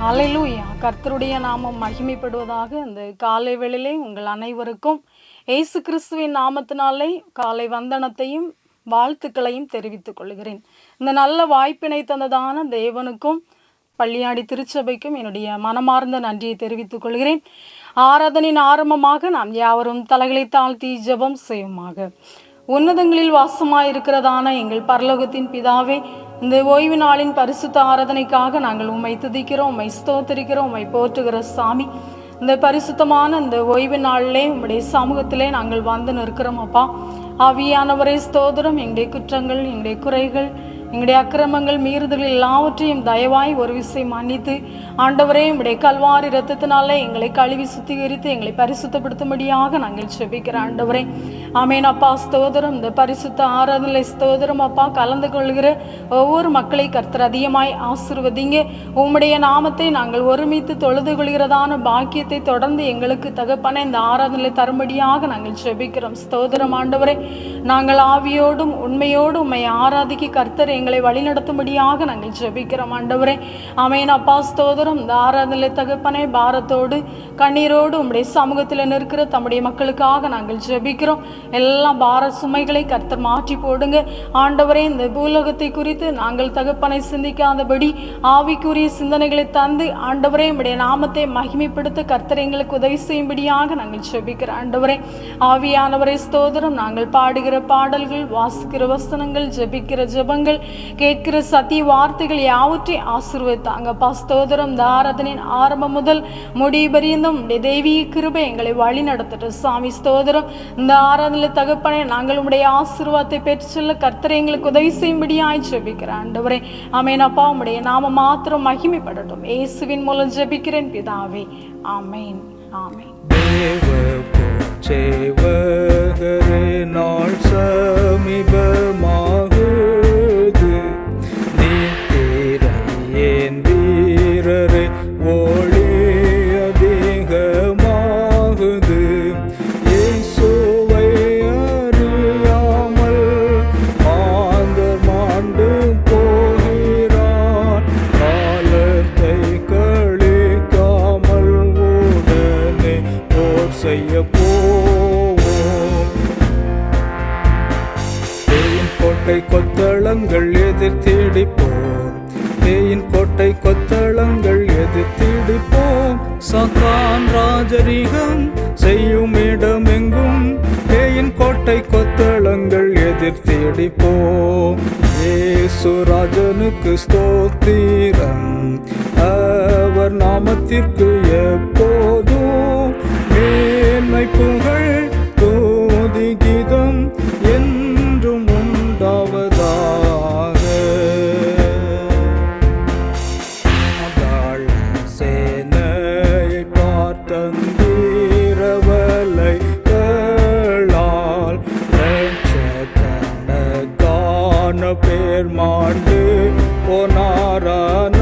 அல்லேலூயா. கர்த்தருடைய நாமம் மகிமைப்படுவதாக. இந்த காலை வேளையிலே உங்கள் அனைவருக்கும் இயேசு கிறிஸ்துவின் நாமத்தினாலே காலை வந்தனத்தையும் வாழ்த்துக்களையும் தெரிவித்துக் கொள்கிறேன். இந்த நல்ல வாய்ப்பினை தந்ததான தேவனுக்கும் பள்ளியாடி திருச்சபைக்கும் என்னுடைய மனமார்ந்த நன்றியை தெரிவித்துக் கொள்கிறேன். ஆராதனின் ஆரம்பமாக நாம் யாவரும் தலைகளை தாழ்த்தி ஜெபம் செய்யுமாக. உன்னதங்களில் வாசமாயிருக்கிறதான எங்கள் பரலோகத்தின் பிதாவே, இந்த ஓய்வு நாளின் பரிசுத்த ஆராதனைக்காக நாங்கள் உம்மை துதிக்கிறோம், உம்மை ஸ்தோத்திரிக்கிறோம், உம்மை போற்றுகிற சாமி. இந்த பரிசுத்தமான இந்த ஓய்வு நாளிலே உம்முடைய சமூகத்திலே நாங்கள் வந்து நிற்கிறோம் அப்பா. ஆவியானவரே ஸ்தோத்திரம். எங்களுடைய குற்றங்கள், எங்களுடைய குறைகள், எங்களுடைய அக்கிரமங்கள், மீறுதல்கள் எல்லாவற்றையும் தயவாய் ஒரு விஷயம் மன்னித்து ஆண்டவரே உம்முடைய கல்வாரி இரத்தத்தினாலே எங்களை கழுவி சுத்திகரித்து எங்களை பரிசுத்தப்படுத்தும்படியாக நாங்கள் செபிக்கிற ஆண்டவரே. ஆமேன் அப்பா. ஸ்தோத்திரம். இந்த பரிசுத்த ஆராதனை ஸ்தோத்திரம் அப்பா. கலந்து கொள்கிற ஒவ்வொரு மக்களை கர்த்தர் அதிகமாய் ஆசீர்வதிங்க. உம்முடைய நாமத்தை நாங்கள் ஒருமித்து தொழுது கொள்கிறதான பாக்கியத்தை தொடர்ந்து எங்களுக்கு தகப்பன இந்த ஆராதனை தரும்படியாக நாங்கள் செபிக்கிறோம். ஸ்தோத்திரம் ஆண்டவரே. நாங்கள் ஆவியோடும் உண்மையோடும் உம்மை ஆராதிக்க கர்த்தர் எங்களை வழிநடத்தும்படியாக நாங்கள் ஜெபிக்கிறோம் ஆண்டவரே. ஆமென் அப்பா. ஸ்தோத்திரம். இந்த ஆராதனை தகப்பனே பாரத்தோடு கண்ணீரோடு உம்முடைய சமூகத்தில் நிற்கிற தம்முடைய மக்களுக்காக நாங்கள் ஜெபிக்கிறோம். எல்லா பார சுமைகளை கர்த்தர் மாற்றி போடுங்க ஆண்டவரே. இந்த பூலோகத்தை குறித்து நாங்கள் தகப்பனை சிந்திக்காதபடி ஆவிக்குரிய சிந்தனைகளை தந்து ஆண்டவரே உம்முடைய நாமத்தை மகிமைப்படுத்த கர்த்தர் எங்களுக்கு உதவி செய்யும்படியாக நாங்கள் ஜெபிக்கிறோம் ஆண்டவரே. ஆவியானவரே ஸ்தோத்திரம். நாங்கள் பாடுகிற பாடல்கள், வாசிக்கிற வசனங்கள், ஜெபிக்கிற ஜெபங்கள், கேட்கிற சத்திய வார்த்தைகள் யாவற்றையும் ஆசீர்வதித்தாங்கப்பா. ஸ்தோத்திரம். இந்த ஆராதனையின் ஆரம்பம் முதல் முடிவு பரியந்தம் தெய்வீக கிருபை எங்களை வழி நடத்தட்டும் சாமி. ஸ்தோத்திரம். இந்த ஆராதனை தகப்பனே நாங்கள் உம்முடைய ஆசீர்வாதத்தை பெற்று செல்ல கர்த்தரை எங்களுக்கு உதவி செய்யும்படியாய் ஜெபிக்கிறேன் ஆண்டவரே. ஆமென் அப்பா. உம்முடைய நாம மாத்திரம் மகிமைப்படட்டும். இயேசுவின் மூலம் ஜெபிக்கிறேன் பிதாவே. ஆமென். ஆமென். சேவகரே நாள் சமீபமாகுது, நீத்திரையேன் வீரரே ஒளி அதிகமாகுது. இயேசுவை அறியாமல் மாந்தர் மாண்டு போகிறார், காலத்தை கழிக்காமல் உடனே போர் செய்ய கோட்டை கொத்தளங்கள் எதிர்த்திடிப்போம், தேயின் கோட்டை கொத்தளங்கள் எதிர்த்திடிப்போம். சாத்தான் ராஜரிகம் செய்யும் இடமெங்கும் தேயின் கோட்டை கொத்தளங்கள் எதிர்த்திடிப்போம். இயேசு ராஜனுக்கு ஸ்தோத்திரம், அவர் நாமத்திற்கு எப்போதும் மேன்மை புகழ் துதி கீதம் என்றும் உண்டாவதாக. சேனையை பார்த்தீரவலைகளால் லட்சக்கணக்கான பேர் மாண்டு போனாரானதால்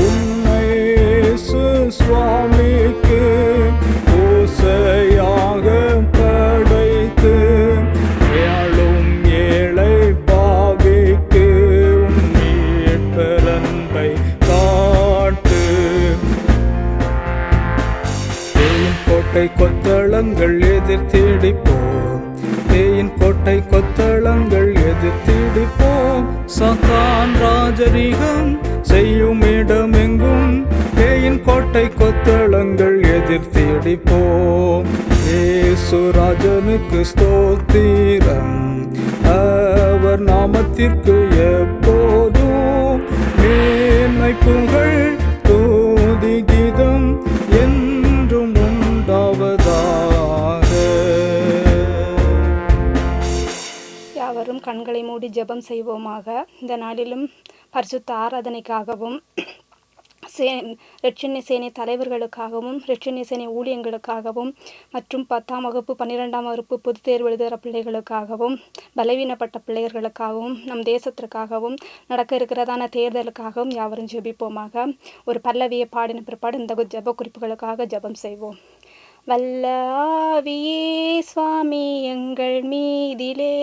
உன்னை சுவாமிக்கு பூசையாக படைத்து ஏழும் ஏழை பாவிக்கு உன் மீட்பரன்பை காட்டு. தேயின் கோட்டை கொத்தளங்கள் எதிர்த்திடிப்போம், தேயின் கோட்டை கொத்தளங்கள் எதிர்த்திடிப்போம். சாத்தான் ராஜரிகம் செய்யும் இடமெங்கும் தேயின் கோட்டை கொத்தளங்கள் எதிர்த்திடிப்போம். இயேசு ராஜனுக்கு ஸ்தோத்திரம், அவர் நாமத்திற்கு எப்போதும் மேன்மை புகழ் துதி கீதம் என்றும் உண்டாவதாக. யாவரும் கண்களை மூடி ஜெபம் செய்வோமாக. இந்த நாளிலும் பரிசுத்த ஆராதனைக்காகவும் இரட்சணிய சேனை தலைவர்களுக்காகவும் இரட்சணிய சேனை ஊழியங்களுக்காகவும் மற்றும் 10ஆம் வகுப்பு 12ஆம் வகுப்பு பொதுத் தேர்வு எழுதுகிற பிள்ளைகளுக்காகவும் பலவீனப்பட்ட பிள்ளைகளுக்காகவும் நம் தேசத்திற்காகவும் நடக்க இருக்கிறதான தேர்தலுக்காகவும் யாவரும் ஜெபிப்போமாக. ஒரு பல்லவியை பாடின பிற்பாடு இந்த ஜெப குறிப்புகளுக்காக ஜெபம் செய்வோம். வல்ல ஆவியே சுவாமி எங்கள் மீதிலே,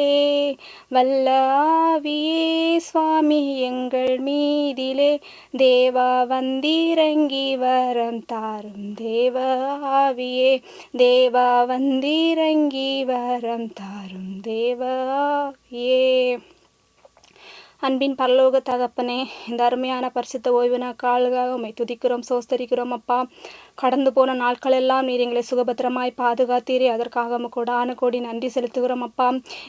வல்ல ஆவியே சுவாமி எங்கள் மீதிலே, தேவா வந்திறங்கி வரம் தாரும் தேவ ஆவியே, தேவா வந்திறங்கி வரம் தாரும் தேவ ஆவியே. அன்பின் பரலோக தகப்பனே, இந்த அருமையான பரிசுத்த ஓய்வு நாளுக்காக உம்மை துதிக்கிறோம், சோஸ்தரிக்கிறோம் அப்பா. கடந்து போன நாட்கள் எல்லாம் நீர் எங்களை சுகபத்திரமாய் பாதுகாத்தீரே, அதற்காக கோடான கோடி நன்றி செலுத்துகிறோம் அப்பா.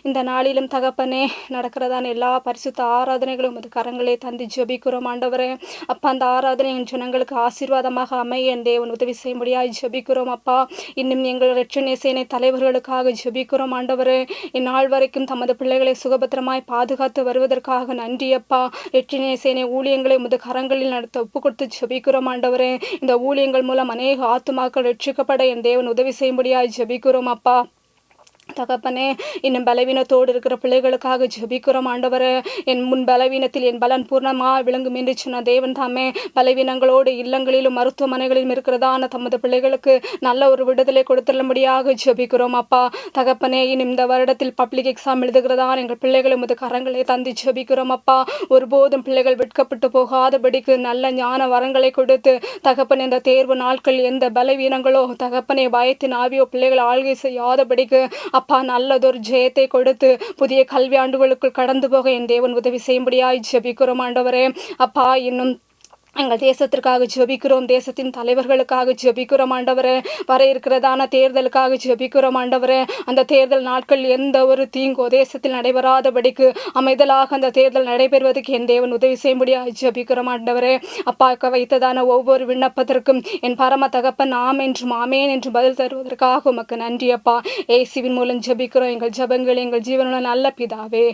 இந்த நாளிலும் தகப்பனே, நடக்கிறதான எல்லா பரிசுத்த ஆராதனைகளும் அது கரங்களே தந்து ஜெபிக்கிறோம் ஆண்டவரே. அப்பா, அந்த ஆராதனை என் ஜனங்களுக்கு ஆசீர்வாதமாக அமைய என் தேவன் உதவி செய்யும்படியாய் ஜெபிக்கிறோம் அப்பா. இன்னும் எங்கள் இரட்சணிய சேனை தலைவர்களுக்காக ஜெபிக்கிறோம் ஆண்டவரே. இந்நாள் வரைக்கும் தமது பிள்ளைகளை சுகபத்திரமாய் பாதுகாத்து வருவதற்காக நன்றி அப்பா. இரட்சணிய சேனை ஊழியங்களை உமது கரங்களில் நடத்த ஒப்பு கொடுத்து ஜெபிக்கிறோம் ஆண்டவரே. இந்த ஊழியங்கள் மூலம் அநேக ஆத்துமாக்கள் ரட்சிக்கப்பட என் தேவன் உதவி செய்யும்படியாய் ஜெபிக்கிறோம் அப்பா. தகப்பனே, இன்னும் பலவீனத்தோடு இருக்கிற பிள்ளைகளுக்காக ஜெபிக்கிறோம் ஆண்டவரே. என் முன் பலவீனத்தில் என் பலன் பூர்ணமாக விளங்கும் என்று சொன்ன தேவன் தாமே பலவீனங்களோடு இல்லங்களிலும் மருத்துவமனைகளிலும் இருக்கிறதான தமது பிள்ளைகளுக்கு நல்ல ஒரு விடுதலை கொடுத்துள்ளபடியாக ஜெபிக்கிறோம் அப்பா. தகப்பனே, இன்னும் இந்த வருடத்தில் பப்ளிக் எக்ஸாம் எழுதுகிறதான எங்கள் பிள்ளைகளை உமது கரங்களை தந்து ஜெபிக்கிறோம் அப்பா. ஒருபோதும் பிள்ளைகள் வெட்கப்பட்டு போகாதபடிக்கு நல்ல ஞான வரங்களை கொடுத்து தகப்பனே, இந்த தேர்வு நாட்கள் எந்த பலவீனங்களோ தகப்பனே, பயத்தின் ஆவியோ பிள்ளைகள் ஆள்கை செய்யாதபடிக்கு அப்பா நல்லதொரு ஜெயத்தை கொடுத்து புதிய கல்வியாண்டுகளுக்குள் கடந்து போக என் தேவன் உதவி செய்யும்படியாய் ஜெபிக்கிறோம் ஆண்டவரே. அப்பா, இன்னும் எங்கள் தேசத்திற்காக ஜெபிக்கிறோம், தேசத்தின் தலைவர்களுக்காக ஜெபிக்கிறோம் ஆண்டவரே. வர இருக்கிறதான தேர்தலுக்காக ஜெபிக்கிறோம் ஆண்டவரே. அந்த தேர்தல் நாட்கள் எந்த ஒரு தீங்கோ தேசத்தில் நடைபெறாதபடிக்கு அமைதலாக அந்த தேர்தல் நடைபெறுவதற்கு என் தேவன் உதவி செய்யும்படியாக ஜெபிக்கிறோம் ஆண்டவரே. அப்பாக்க வைத்ததான ஒவ்வொரு விண்ணப்பத்திற்கும் என் பரம தகப்பன் ஆம் என்றும் ஆமேன் என்று பதில் தருவதற்காக உமக்கு நன்றி அப்பா. இயேசுவின் மூலம் ஜெபிக்கிறோம் எங்கள் ஜெபங்கள் எங்கள் ஜீவனுள்ள நல்ல பிதாவே,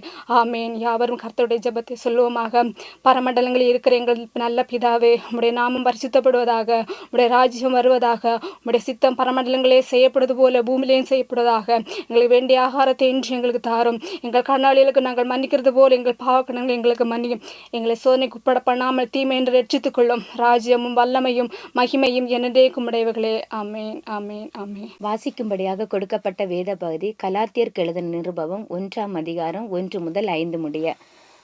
ஆமேன். யாவரும் கர்த்தருடைய ஜெபத்தை சொல்லுவோமாக. பரமண்டலங்களில் இருக்கிற எங்கள் நல்ல பிதா, உம்முடைய நாமம் பரிசுத்தப்படுவதாக, உம்முடைய ராஜ்யம் வருவதாக, உம்முடைய சித்தம் பரமண்டலங்களே செய்யப்படுவது போல பூமியிலேயும் செய்யப்படுவதாக. எங்களுக்கு வேண்டிய ஆகாரத்தை இன்று எங்களுக்கு தாரும். எங்கள் கடனாளிகளுக்கு நாங்கள் மன்னிக்கிறது போல் எங்கள் பாவக்கணங்களை எங்களுக்கு மன்னியும். எங்களை சோதனைக்கு உட்பட பண்ணாமல் தீமை என்று ரட்சித்துக் கொள்ளும். ராஜ்யமும் வல்லமையும் மகிமையும் என்னதேக்கும் உடையவர்களே. ஆமேன், ஆமேன், ஆமேன். வாசிக்கும்படியாக கொடுக்கப்பட்ட வேத பகுதி கலாத்தியருக்கு எழுதின நிருபம் 1ஆம் அதிகாரம் 1 முதல் 5 முடிய.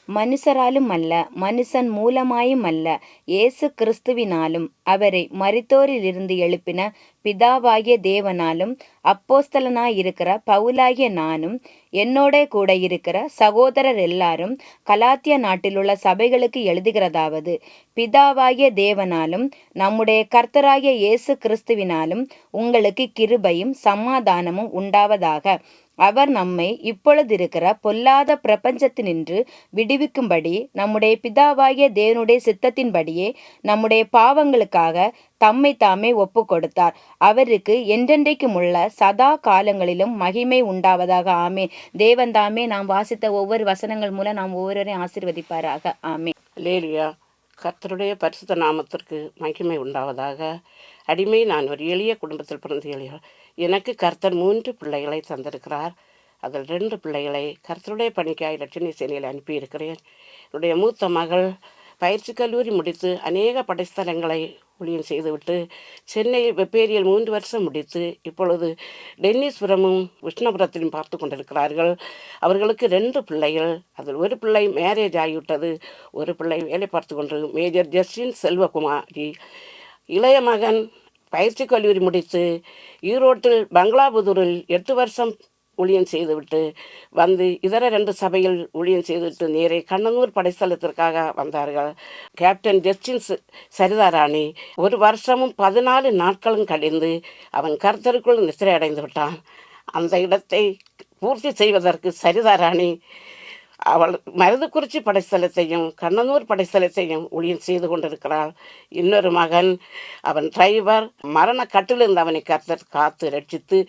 மனுஷராலும் அல்ல, மனுஷன் மூலமாயும் அல்ல, இயேசு கிறிஸ்துவினாலும் அவரை மரித்தோரிலிருந்து எழுப்பின பிதாவாகிய தேவனாலும் அப்போஸ்தலனாயிருக்கிற பவுலாகிய நானும் என்னோட கூட இருக்கிற சகோதரர் எல்லாரும் கலாத்திய நாட்டிலுள்ள சபைகளுக்கு எழுதுகிறதாவது, பிதாவாகிய தேவனாலும் நம்முடைய கர்த்தராகிய இயேசு கிறிஸ்துவினாலும் உங்களுக்கு கிருபையும் சமாதானமும் உண்டாவதாக. அவர் நம்மை இப்பொழுது இருக்கிற பொல்லாத பிரபஞ்சத்தினின்று விடுவிக்கும்படி நம்முடைய பிதாவாகிய தேவனுடைய சித்தத்தின்படியே நம்முடைய பாவங்களுக்காக தம்மை தாமே ஒப்பு கொடுத்தார். அவருக்கு என்றென்றைக்கும் உள்ள சதா காலங்களிலும் மகிமை உண்டாவதாக. ஆமே. தேவன் தாமே நாம் வாசித்த ஒவ்வொரு வசனங்கள் மூலம் நாம் ஒவ்வொருவரையும் ஆசீர்வதிப்பாராக. ஆமே. அல்லேலூயா. கர்த்தருடைய பரிசுத்த நாமத்திற்கு மகிமை உண்டாவதாக. அடிமை, நான் ஒரு எளிய குடும்பத்தில் பிறந்த எளிய. எனக்கு கர்த்தர் 3 பிள்ளைகளை தந்திருக்கிறார். அதில் 2 பிள்ளைகளை கர்த்தருடைய பணிக்காய் இரட்சணிய சேனையில் அனுப்பியிருக்கிறேன். என்னுடைய மூத்த மகள் பயிற்சி கல்லூரி முடித்து அநேக படைஸ்தலங்களை ஊழியம் செய்துவிட்டு சென்னை வெப்பேரியில் 3 வருஷம் முடித்து இப்பொழுது டென்னிஸ்புரமும் விஷ்ணுபுரத்திலும் பார்த்து கொண்டிருக்கிறார்கள். அவர்களுக்கு 2 பிள்ளைகள். அதில் ஒரு பிள்ளை மேரேஜ் ஆகிவிட்டது, ஒரு பிள்ளை வேலை பார்த்து கொண்டு மேஜர் ஜஸ்டின் செல்வகுமாரி. இளைய மகன் பயிற்சி கல்லூரி முடித்து ஈரோட்டில் பங்களாபுதூரில் 8 வருஷம் ஊழியம் செய்துவிட்டு வந்து இதர 2 சபையில் ஊழியம் செய்துவிட்டு நேரே கண்ணனூர் படைஸ்தலத்திற்காக வந்தார்கள். கேப்டன் ஜஸ்டின் சரிதாராணி 1 வருஷமும் 14 நாட்களும் கழிந்து அவன் கர்த்தருக்குள் நித்திரை அடைந்து விட்டான். அந்த இடத்தை பூர்த்தி செய்வதற்கு சரிதாராணி அவள் மருதுக்குறிச்சி படைஸ்தலத்தையும் கண்ணனூர் படைஸ்தலத்தையும் ஊழியம் செய்து கொண்டிருக்கிறாள். இன்னொரு மகன், அவன் டிரைவர், மரண கட்டிலிருந்து அவனை காத்து ரட்சித்து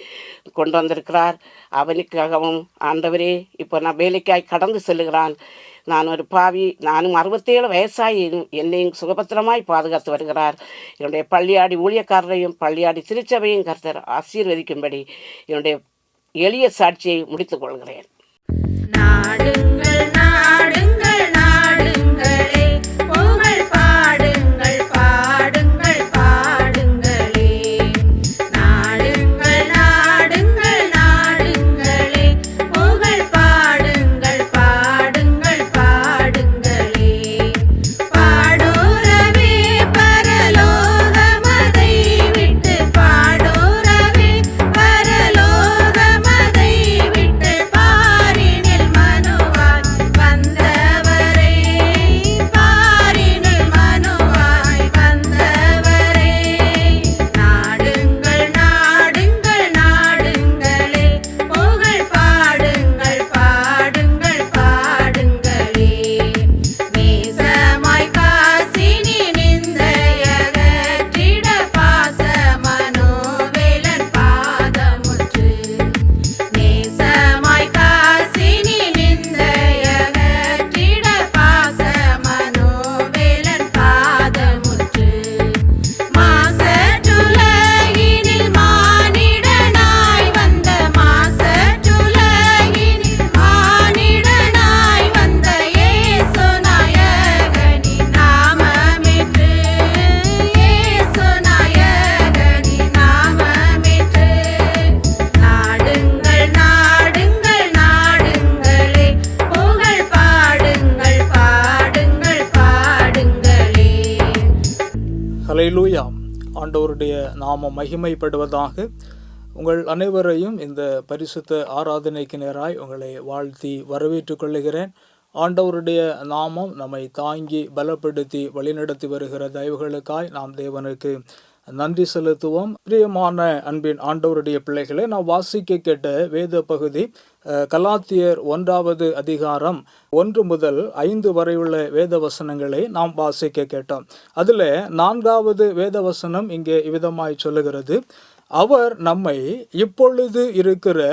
கொண்டு வந்திருக்கிறார். அவனுக்காகவும் ஆண்டவரே, இப்போ நான் வேலைக்காய் கடந்து செல்லுகிறான். நான் ஒரு பாவி, நானும் 67 வயசாகியும் என்னையும் சுகபத்திரமாய் பாதுகாத்து வருகிறார். என்னுடைய பள்ளியாடி ஊழியக்காரரையும் பள்ளியாடி திருச்சபையும் கர்த்தர் ஆசீர்வதிக்கும்படி என்னுடைய எளிய சாட்சியை முடித்துக் கொள்கிறேன். நாடுங்கள் நாடுங்கள் நாடுங்களே, புகழ் பாடுங்கள் பாடுங்கள் பாடுங்களே. நாடுங்கள் ஹல்லேலூயா. ஆண்டவருடைய நாமம் மகிமைப்படுவதாக. உங்கள் அனைவரையும் இந்த பரிசுத்த ஆராதனைக்கு நேராய் உங்களை வாழ்த்தி வரவேற்றுக் கொள்ளுகிறேன். ஆண்டவருடைய நாமம் நம்மை தாங்கி பலப்படுத்தி வழிநடத்தி வருகிற தயவுகளுக்காய் நாம் தேவனுக்கு நன்றி செலுத்துவோம். பிரியமான அன்பின் ஆண்டவருடைய பிள்ளைகளை, நாம் வாசிக்க கேட்ட வேத பகுதி கலாத்தியர் 1வது அதிகாரம் 1 முதல் 5 வரை உள்ள வேத வசனங்களை நாம் வாசிக்க கேட்டோம். அதில் 4வது வேத வசனம் இங்கே இவ்விதமாய் சொல்லுகிறது: அவர் நம்மை இப்பொழுது இருக்கிற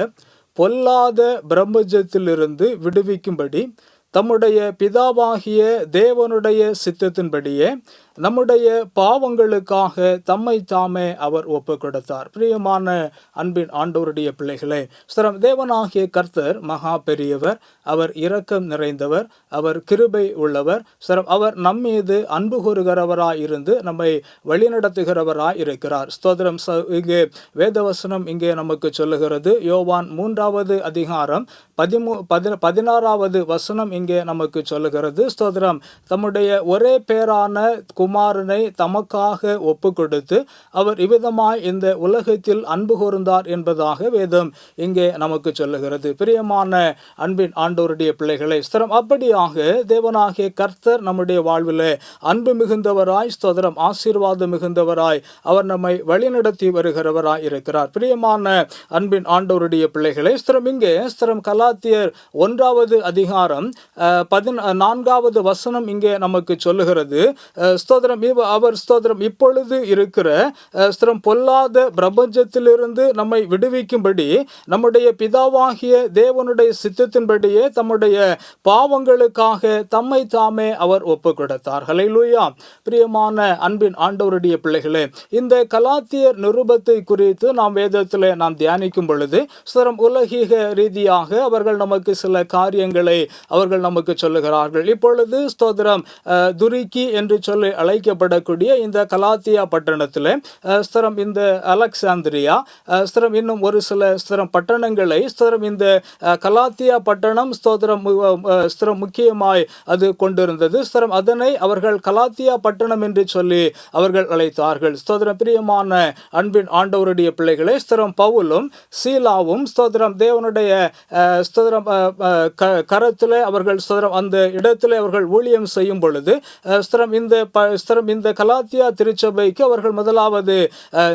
பொல்லாத பிரம்மஜத்திலிருந்து விடுவிக்கும்படி தம்முடைய பிதாவாகிய தேவனுடைய சித்தத்தின்படியே நம்முடைய பாவங்களுக்காக தம்மை தாமே அவர் ஒப்பு கொடுத்தார். பிரியமான அன்பின் ஆண்டவருடைய பிள்ளைகளே, தேவனாகிய கர்த்தர் மகா பெரியவர், அவர் இரக்கம் நிறைந்தவர், அவர் கிருபை உள்ளவர். அவர் நம்மீது அன்பு கூறுகிறவராய் இருந்து நம்மை வழிநடத்துகிறவராய் இருக்கிறார். ஸ்தோத்திரம். இங்கே வேதவசனம் இங்கே நமக்கு சொல்லுகிறது. யோவான் 3வது அதிகாரம் 16வது வசனம் இங்கே நமக்கு சொல்லுகிறது. ஸ்தோத்திரம். தம்முடைய ஒரே பேரான குமாரனை தமக்காக ஒப்பு கொடுத்து அவர் இவ்விதமாய் இந்த உலகத்தில் அன்பு கூர்ந்தார் என்பதாக வேதம் இங்கே நமக்கு சொல்லுகிறது. பிரியமான அன்பின் ஆண்டவருடைய பிள்ளைகளை, அப்படியாக தேவனாகிய கர்த்தர் நம்முடைய வாழ்வில் அன்பு மிகுந்தவராய், ஸ்தோத்திரம், ஆசீர்வாதம் மிகுந்தவராய் அவர் நம்மை வழிநடத்தி வருகிறவராய் இருக்கிறார். பிரியமான அன்பின் ஆண்டவருடைய பிள்ளைகளை, இங்கே கலாத்தியர் 1வது அதிகாரம் 14வது வசனம் இங்கே நமக்கு சொல்லுகிறது. அவர் இப்பொழுது இருக்கிற பொல்லாத பிரபஞ்சத்திலிருந்து நம்மை விடுவிக்கும்படி நம்முடைய பிதாவாகிய தேவனுடைய சித்தத்தின்படியே தம்முடைய பாவங்களுக்காக தம்மை தாமே அவர் ஒப்பு கொடுத்தார். ஹல்லேலூயா. பிரியமான அன்பின் ஆண்டவருடைய பிள்ளைகளே, இந்த கலாத்தியர் நிருபத்தை குறித்து நாம் வேதத்தில் நாம் தியானிக்கும் பொழுது உலகீக ரீதியாக அவர்கள் நமக்கு சில காரியங்களை அவர்கள் நமக்கு சொல்லுகிறார்கள். இப்பொழுது ஸ்தோத்திரம், துருக்கி என்று சொல்லி அழைக்கப்படக்கூடிய இந்த கலாத்தியா பட்டணத்தில் இந்த அலெக்சாந்திரியா இன்னும் ஒரு சில பட்டணங்களை இந்த கலாத்தியா பட்டணம் முக்கியமாய் அது கொண்டிருந்தது. அதனை அவர்கள் கலாத்தியா பட்டணம் என்று சொல்லி அவர்கள் அழைத்தார்கள். பிரியமான அன்பின் ஆண்டவருடைய பிள்ளைகளை, பவுலும் சீலாவும் தேவனுடைய கரத்திலே அவர்கள் அந்த இடத்திலே அவர்கள் ஊழியம் செய்யும் பொழுது இந்த கலாத்தியா திருச்சபைக்கு அவர்கள் முதலாவது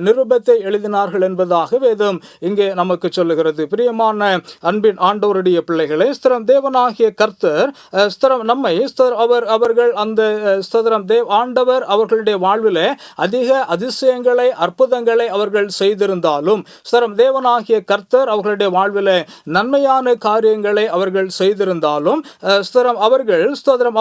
நிருபத்தை எழுதினார்கள் என்பதாக வேதம் இங்கே நமக்கு சொல்லுகிறது. பிரியமான அன்பின் ஆண்டவருடைய பிள்ளைகளை, தேவனாகிய கர்த்தர் நம்மை அவர்கள் அந்த ஆண்டவர் அவர்களுடைய வாழ்விலே அதிக அதிசயங்களை அற்புதங்களை அவர்கள் செய்திருந்தாலும் தேவனாகிய கர்த்தர் அவர்களுடைய வாழ்விலே நன்மையான காரியங்களை அவர்கள் செய்திருந்தாலும்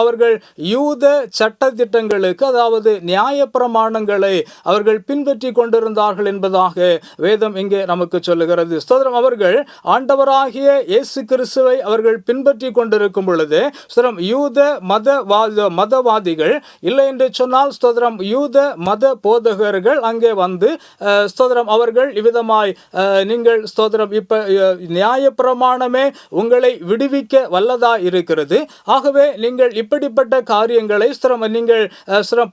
அவர்கள் யூத சட்ட திட்டங்களுக்கு, அதாவது நியாய பிரமாணங்களை அவர்கள் பின்பற்றி கொண்டிருந்தார்கள் என்பதாக வேதம் இங்கே நமக்கு சொல்லுகிறது. அவர்கள் ஆண்டவராகிய இயேசு கிறிஸ்துவை அவர்கள் பின்பற்றி கொண்டிருக்கும் பொழுது யூத மதவாதிகள் இல்லை என்று சொன்னால் யூத மத போதகர்கள் அங்கே வந்து அவர்கள் இவ்விதமாய் நீங்கள் இப்ப நியாய பிரமாணமே உங்களை விடுவிக்க வல்லதா இருக்கிறது, ஆகவே நீங்கள் இப்படிப்பட்ட காரியங்களை நீங்கள்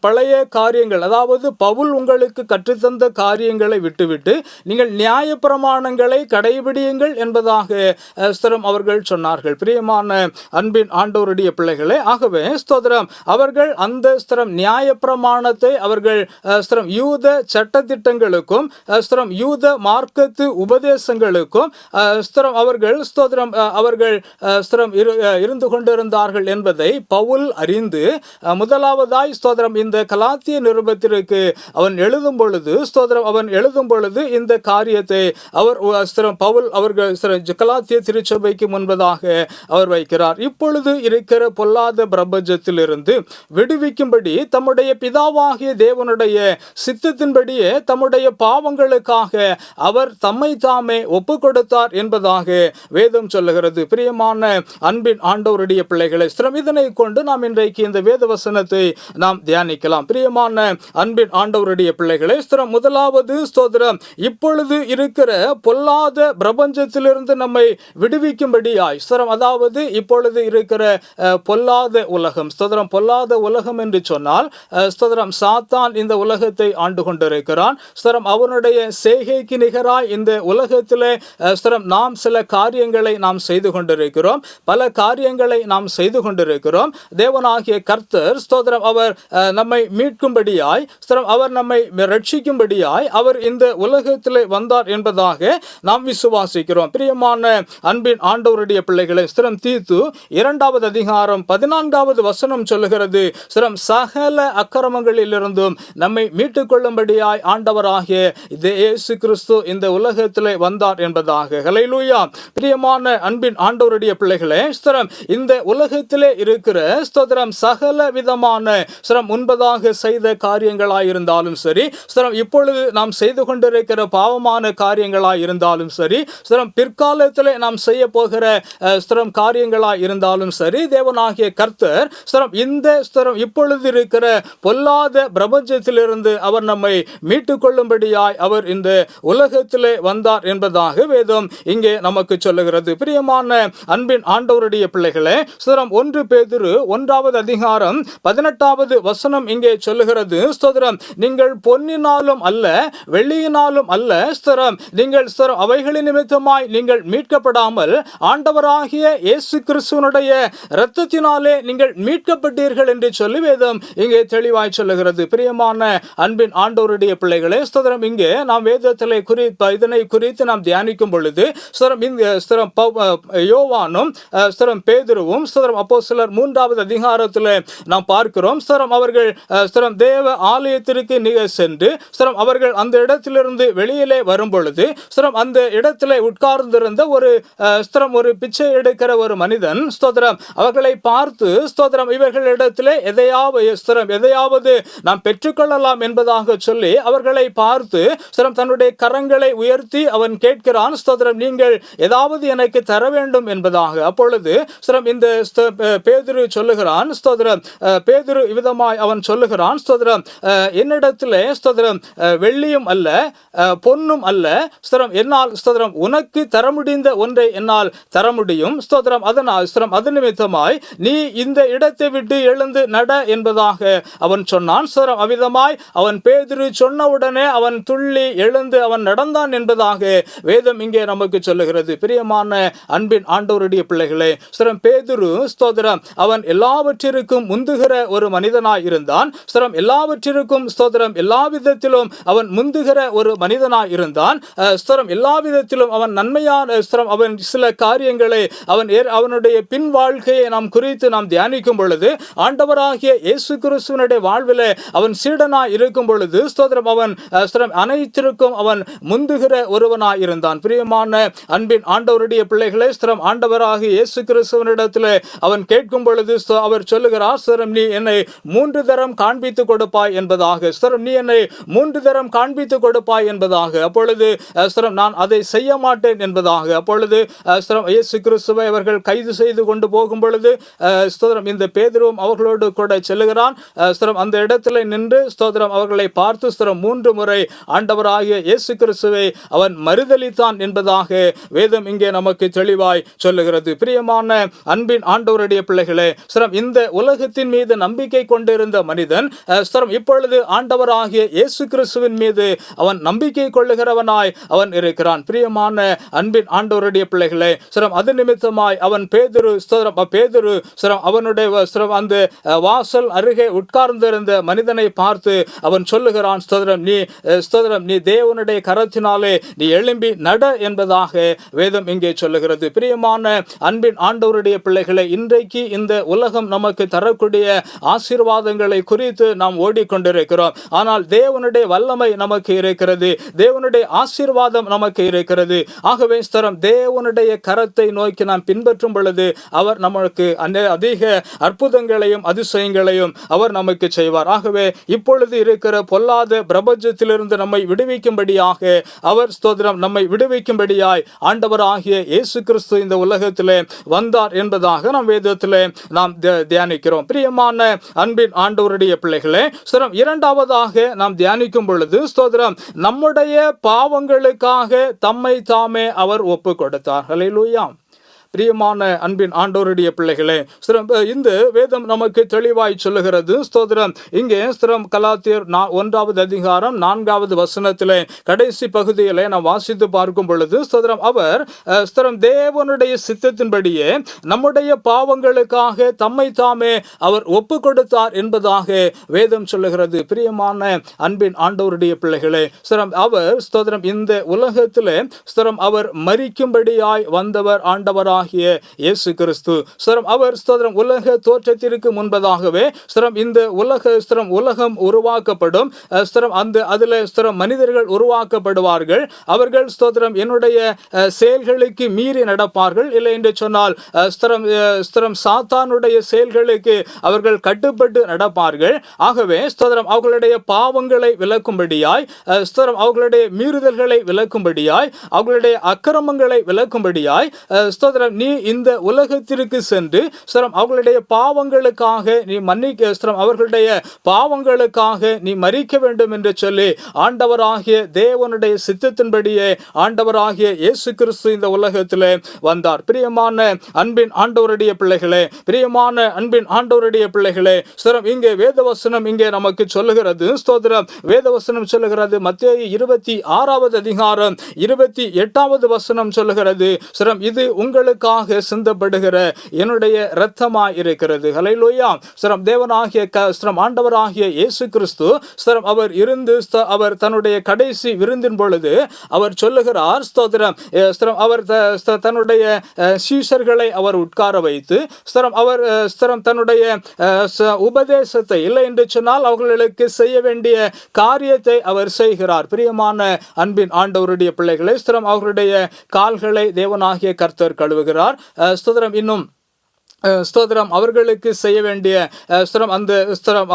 பழைய காரியங்கள், அதாவது பவுல் உங்களுக்கு கற்றுத்தந்த காரியங்களை விட்டுவிட்டு நீங்கள் நியாய பிரமாணங்களை கடைபிடியுங்கள் என்பதாக அவர்கள் சொன்னார்கள். பிரியமான அன்பின் ஆண்டவருடைய பிள்ளைகளே, ஆகவே அவர்கள் அந்த நியாய பிரமாணத்தை அவர்கள் யூத சட்டதிட்டங்களுக்கும் யூத மார்க்கத்து உபதேசங்களுக்கும் அவர்கள் இருந்து கொண்டிருந்தார்கள் என்பதை பவுல் அறிந்து முதலாவதாய் இந்த கலாத்திய நிருபத்திற்கு அவன் எழுதும் பொழுது இந்த காரியத்தை அவர் பவுல் அவர்கள் கலாத்திய திருச்சபைக்கு முன்பதாக அவர் வைக்கிறார். இப்பொழுது இருக்கிற பொல்லாத பிரபஞ்சத்திலிருந்து விடுவிக்கும்படி தம்முடைய பிதாவாகிய தேவனுடைய சித்தத்தின்படியே தம்முடைய பாவங்களுக்காக அவர் தம்மை தாமே ஒப்பு கொடுத்தார் என்பதாக வேதம் சொல்லுகிறது. பிரியமான அன்பின் ஆண்டவருடைய பிள்ளைகளை, இதனை கொண்டு நாம் இன்றைக்கு இந்த வேத வசனத்தை நாம் தியானிக்கலாம். பிரியமான அன்பின் ஆண்டவருடைய பிள்ளைகளை, முதலாவது இப்பொழுது இருக்கிற பொல்லாத பிரபஞ்சத்திலிருந்து நம்மை விடுவிக்கும்படியாய் ஸ்தோத்திரம், அதாவது இப்பொழுது இருக்கிற பொல்லாத உலகம். ஸ்தோத்திரம், பொல்லாத உலகம் என்று சொன்னால் ஸ்தோத்திரம், சாத்தான் இந்த உலகத்தை ஆண்டு கொண்டிருக்கிறான். ஸ்தோத்திரம், அவனுடைய செய்கைக்கு நிகராய் இந்த உலகத்திலே ஸ்தோத்திரம் நாம் சில காரியங்களை நாம் செய்து கொண்டிருக்கிறோம். பல காரியங்களை நாம் செய்து கொண்டிருக்கிறோம். தேவனாகிய கர்த்தர் ஸ்தோத்திரம், அவர் நம்மை மீட்கும்படியாய், ஸ்தோத்திரம், அவர் நம்மை ரட்சிக்கும்படியாய் அவர் இந்த உலகத்திலே வந்தார் என்பதாக நாம் விசுவாசிக்கிறோம். பிரியமான அன்பின் ஆண்டவருடைய பிள்ளைகளை, ஸ்தோத்திரம், தீத்து 2வது அதிகாரம் 14வது வசனம் சொல்லுகிறது, ஸ்தோத்திரம், சகல அக்கிரமங்களிலிருந்தும் நம்மை மீட்டுக் கொள்ளும்படியாய் ஆண்டவராகிய இயேசு கிறிஸ்து இந்த உலகத்திலே வந்தார் என்பதாக. ஹல்லேலூயா. பிரியமான அன்பின் ஆண்டவருடைய பிள்ளைகளே, ஸ்தோத்திரம், இந்த உலகத்திலே இருக்கிற ஸ்தோத்திரம் சகல விதமான ஸ்தோத்திரம் முன்பதாக செய்த காரியங்களாயிருந்தாலும் சரி, ஸ்தோத்திரம் இப்பொழுது நாம் செய்து கொண்டிருக்கிற பாவமான காரியங்களாய் இருந்தாலும் சரி, ஸ்தோத்திரம் பிற்காலத்திலே நாம் செய்ய போகிற ஸ்தோத்திரம் காரியங்களாய் இருந்தாலும் சரி, தேவனாகிய கர்த்தர் ஸ்தோத்திரம் இந்த ஸ்தோத்திரம் இப்பொழுது இருக்கிற பொல்லாத பிரபஞ்சத்திலிருந்து அவர் நம்மை மீட்டுக் கொள்ளும்படியாய் அவர் இந்த உலகத்திலே வந்தார் என்பதாக வேதம் இங்கே நமக்கு சொல்லுகிறது. பிரியமான அன்பின் ஆண்டவருடைய பிள்ளைகளே, ஸ்தோத்திரம் 1 பேதுரு 1வது அதிகாரம் 18வது வசனம் இங்கே சொல்லுகிறது, ஸ்தோத்திரம், நீங்கள் பொன்னினாலும் அல்ல வெள்ளியினாலும் அல்ல, ஸ்தோத்திரம், நீங்கள் ஸ்தோத்திரம் அவைகளின் நிமித்தமாய் நீங்கள் மீட்கப்படாமல் ஆண்டவராகிய இயேசு கிறிஸ்துவினுடைய இரத்தத்தினாலே நீங்கள் மீட்கப்பட்டீர்கள் என்று சொல்லி வேதம் இங்கே தெளிவாய் சொல்லுகிறது. பிரியமான அன்பின் ஆண்டவருடைய பிள்ளைகளே, ஸ்தோத்திரம், இங்கே நாம் வேதத்திலே இதனை குறித்து நாம் தியானிக்கும் பொழுது ஸ்தோத்திரம் இந்த ஸ்தோத்திரம் யோவானும் ஸ்தோத்திரம் பேதுருவும் ஸ்தோத்திரம் அப்போஸ்தலர் 3வது அதிகாரத்தில் நாம் பார்க்கிறோம். ஸ்தோத்திரம் அவர்கள் ஸ்தோத்திரம் தேவ ஆலயத்திற்கு சென்று ஸ்தோத்திரம் அவர்கள் அந்த இடத்திலிருந்து வெளியிலே வரும் பொழுது ஸ்தோத்திரம் அந்த இடத்திலே உட்கார்ந்திருந்த ஒரு ஸ்தோத்திரம் ஒரு பிச்சை எடுக்கிற ஒரு மனிதன் ஸ்தோத்திரம் அவர்களை பார்த்து ஸ்தோத்திரம் இவர்களிடத்திலே எதையாவது நாம் பெற்றுக்கொள்ளலாம் என்பதாக சொல்லி அவர்களை பார்த்து ஸ்தோத்திரம் தன்னுடைய கரங்களை உயர்த்தி அவன் கேட்கிறான், ஸ்தோத்திரம், நீங்கள் ஏதாவது எனக்கு தர வேண்டும் என்பதாக. அப்பொழுது ஸ்தோத்திரம் இந்த பேதுரு சொல்லுகிறான், ஸ்தோத்திரம் பேதுரு விதமாய் அவன் சொல்லுகிறான், ஸ்தோத்திரம் என்னிடத்திலே ஸ்தோத்திரம் வெள்ளியும் அல்ல பொன்னும் அல்ல, ஸ்தோத்திரம் என்னால் ஸ்தோத்திரம் உனக்கு தர முடிந்த ஒன்றை என்னால் தர முடியும், ஸ்தோத்திரம் அதனால் ஸ்தோத்திரம் அது நிமித்தமாய் நீ இந்த இடத்தை விட்டு எழுந்து நட என்பதாக அவன் சொன்னான். ஸ்தோத்திரம் அவ்விதமாய் அவன் பேதுரு சொன்னவுடனே அவன் துள்ளி எழுந்து அவன் நடந்தான் என்பதாக வேதம் இங்கே நமக்கு சொல்லுகிறது. பிரியமான அன்பின் ஆண்டவருடைய பிள்ளைகளே, ஸ்தோத்திரம் பேதுரு ஸ்தோத்திரம் அவன் எல்லாவற்றிற்கும் முந்துகிற ஒரு மனிதனாய் இருந்தான். ஸ்தோத்திரம் எல்லாவற்றிற்கும் ஸ்தோத்திரம் எல்லா விதத்திலும் அவன் முந்துகிற ஒரு மனிதனாய் இருந்தான். ஸ்தோத்திரம் எல்லா விதத்திலும் அவன் நன்மையான ஸ்தோத்திரம் அவன் சில காரியங்களை அவனுடைய பின் வாழ்க்கையை நாம் குறித்து நாம் தியானிக்கும் பொழுது ஆண்டவராகிய இயேசு கிறிஸ்துவினுடைய வாழ்விலே அவன் சீடனாய் இருக்கும் பொழுது ஸ்தோத்திரம் அவன் அனைத்திற்கும் அவன் முந்துகிற ஒருவனாய் இருந்தான். பிரியமான அன்பின் ஆண்டவருடைய பிள்ளைகளே, ஸ்தோத்திரம் ஆண்டவராகிய இயேசு கிறிஸ்துவினிடத்திலே அவன் கேட்கும் பொழுது அவர் சொல்லுகிறார், ஸ்தோத்திரம் நீ என்னை 3 தரம் காண்பித்து கொடுப்பாய் என்பதாக. ஸ்தோத்திரம் நீ என்னை 3 தரம் காண்பித்து கொடுப்பாய் என்பதாக. அப்பொழுது ஸ்தோத்திரம் நான் அதை செய்ய மாட்டேன் என்பதாக. அப்பொழுது ஸ்தோத்திரம் இயேசு கிறிஸ்துவை அவர்கள் கைது செய்து கொண்டு போகும் பொழுது ஸ்தோத்திரம் இந்த பேதுருவும் அவர்களோடு கூட செல்லுகிறான். ஸ்தோத்திரம் அந்த இடத்துல நின்று ஸ்தோத்திரம் அவர்களை பார்த்து ஸ்தோத்திரம் 3 முறை ஆண்டவராகிய இயேசு கிறிஸ்துவை அவன் மறுதலித்தான் என்பதாக வேதம் இங்கே நமக்கு தெளிவாய் சொல்லுகிறது. பிரியமான அன்பின் ஆண்டவருடைய பிள்ளைகளே, ஸ்தோத்திரம் இந்த உலகத்தின் மீது நம்பிக்கை கொண்டிருந்த மனிதன் ஸ்தோத்திரம் இப்பொழுது ஆண்டவராகிய இயேசு கிறிஸ்துவின் மீது அவன் நம்பிக்கை கொள்ளுகிறவனாய் அவன் இருக்கிறான். பிரியமான அன்பின் ஆண்டவருடைய பிள்ளைகளே, ஸ்தோத்திரம் அது நிமித்தமாய் அவன் பேதுரு ஸ்தோத்திரம் அவனுடைய அந்த வாசல் அருகே உட்கார்ந்திருந்த மனிதனை பார்த்து அவன் சொல்லுகிறான், ஸ்தோத்திரம் நீ தேவனுடைய கரத்தினாலே நீ எழும்பி நட என்பதாக வேதம் இங்கே சொல்லுகிறது. பிரியமான அன்பின் ஆண்டவருடைய பிள்ளைகளை, இன்றைக்கு இந்த உலகம் நமக்கு தரக்கூடிய ஆசீர்வாதங்களை குறித்து நாம் ஓடிக்கொண்டிருக்கிறோம். ஆனால் தேவனுடைய வல்லமை நமக்கு இருக்கிறது, தேவனுடைய ஆசீர்வாதம் நமக்கு இருக்கிறது. ஆகவே ஸ்தோத்திரம் தேவனுடைய கரத்தை நோக்கி நாம் பின்பற்றும் பொழுது அவர் நமக்கு அதிக அற்புதங்களையும் அதிசயங்களையும் அவர் நமக்கு செய்வார். ஆகவே இப்பொழுது இருக்கிற பொல்லாத பிரபஞ்சத்திலிருந்து நம்மை விடுவிக்கும்படியாக அவர் ஸ்தோத்திரம் நம்மை விடுவிக்கும்படியாய் ஆண்டவராகிய இயேசு கிறிஸ்து இந்த உலகத்திலே வந்தார் என்பதாக நாம் வேதத்திலே நாம் தியானிக்கிறோம். பிரியமான அன்பின் ஆண்டவருடைய பிள்ளைகளே, ஸ்தோத்திரம் இரண்டாவதாக நாம் தியானிக்கும் பொழுது ஸ்தோத்திரம் நம்முடைய பாவங்களுக்காக தம்மை தாமே அவர் ஒப்பு கொடுத்தார். ஹல்லேலூயா. பிரியமான அன்பின் ஆண்டவருடைய பிள்ளைகளே, இந்த வேதம் நமக்கு தெளிவாய் சொல்லுகிறது. ஸ்தோத்திரம். இங்கே கலாத்தியர் 1வது அதிகாரம் 4வது வசனத்திலே கடைசி பகுதியிலே நாம் வாசித்து பார்க்கும் பொழுது அவர் தேவனுடைய சித்தத்தின்படியே நம்முடைய பாவங்களுக்காக தம்மை தாமே அவர் ஒப்பு கொடுத்தார் என்பதாக வேதம் சொல்லுகிறது. பிரியமான அன்பின் ஆண்டவருடைய பிள்ளைகளே, அவர் இந்த உலகத்திலே அவர் மரிக்கும்படியாய் வந்தவர் ஆண்டவராகிய இயேசு கிறிஸ்து. அவர் உலக தோற்றத்திற்கு முன்பதாகவே இந்த உலகம் உருவாக்கப்படும். அதில் மனிதர்கள் உருவாக்கப்படுவார்கள். அவர்கள் என்னுடைய செயல்களுக்கு மீறி நடப்பார்கள். இல்லை என்று சொன்னால் சாத்தானுடைய செயல்களுக்கு அவர்கள் கட்டுப்பட்டு நடப்பார்கள். ஆகவே அவர்களுடைய பாவங்களை விலக்கும்படியாய், அவர்களுடைய மீறுதல்களை விலக்கும்படியாய், அவர்களுடைய அக்கிரமங்களை விலக்கும்படியாய் நீ இந்த உலகத்திற்கு சென்று அவர்களுடைய பாவங்களுக்காக நீ அவர்களுடைய பாவங்களுக்காக நீ மரிக்க வேண்டும் என்று சொல்லி ஆண்டவராகிய தேவனுடைய சித்தத்தின்படியே ஆண்டவராகிய இயேசு கிறிஸ்து இந்த உலகத்திலே வந்தார். பிரியமான அன்பின் ஆண்டவருடைய பிள்ளைகளே, பிரியமான அன்பின் ஆண்டவருடைய பிள்ளைகளே, இங்கே வேதவசனம் இங்கே நமக்கு சொல்லுகிறது. வேதவசனம் சொல்லுகிறது. மத்தேயு 26வது அதிகாரம் 28வது வசனம் சொல்லுகிறது. இது உங்களுக்காக சிந்தப்படுகிற என்னுடைய இரத்தமாய் இருக்கிறது. ஹல்லேலூயா. தேவனாகிய ஆண்டவராகிய இயேசு கிறிஸ்து அவர் இருந்து அவர் தன்னுடைய கடைசி விருந்தின் பொழுது அவர் சொல்லுகிறார். அவர் தன்னுடைய சீஷர்களை அவர் உட்கார வைத்து அவர் தன்னுடைய உபதேசத்தை, இல்லை என்று சொன்னால் அவர்களுக்கு செய்ய வேண்டிய காரியத்தை அவர் செய்கிறார். பிரியமான அன்பின் ஆண்டவருடைய பிள்ளைகளை, அவர்களுடைய கால்களை தேவனாகிய கர்த்தர் கழுவுகிறார். இன்னும் அவர்களுக்கு செய்ய வேண்டிய அந்த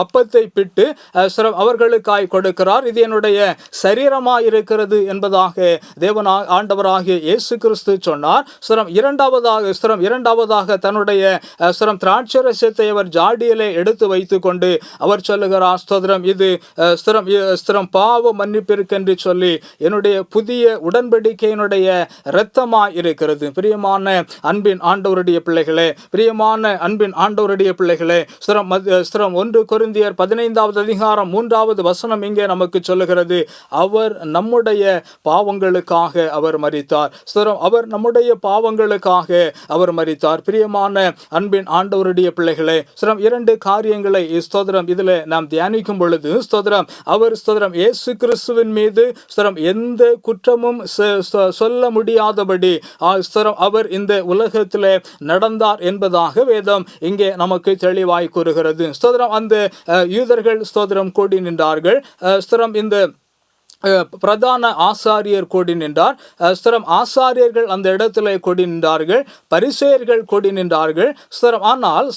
அப்பத்தை பிட்டு அவர்களுக்காய் கொடுக்கிறார். இது என்னுடைய சரீரமாய் இருக்கிறது என்பதாக ஆண்டவராகிய இயேசு கிறிஸ்து சொன்னார். இரண்டாவதாக தன்னுடைய திராட்சரசத்தை அவர் ஜாடியிலே எடுத்து வைத்துக் கொண்டு அவர் சொல்லுகிறார். இது பாவ மன்னிப்பிற்கென்று சொல்லி என்னுடைய புதிய உடன்படிக்கையினுடைய இரத்தமாய் இருக்கிறது. பிரியமான அன்பின் ஆண்டவருடைய பிள்ளைகளே, அன்பின் ஆண்டவருடைய பிள்ளைகளே, 1 கொரிந்தியர் 15வது அதிகாரம் 3வது வசனம் இங்கே நமக்கு சொல்லுகிறது. அவர் நம்முடைய பாவங்களுக்காக அவர் மரித்தார். அவர் நம்முடைய பாவங்களுக்காக அவர் மரித்தார். பிரியமான அன்பின் ஆண்டவருடைய பிள்ளைகளே, 2 காரியங்களை இதில் நாம் தியானிக்கும் பொழுது அவர் இயேசு கிறிஸ்துவின் மீது எந்த குற்றமும் சொல்ல முடியாதபடி அவர் இந்த உலகத்திலே நடந்தார் என்பதாக வேதம் இங்கே நமக்கு தெளிவாய் கூறுகிறது. அந்த யூதர்கள் கூடி நின்றார்கள். இந்த பிரதான ஆசாரியர் கூடி நின்றார். ஆசாரியர்கள் அந்த இடத்துல கூடி நின்றார்கள். பரிசேயர்கள் கூடி நின்றார்கள். ஆனால்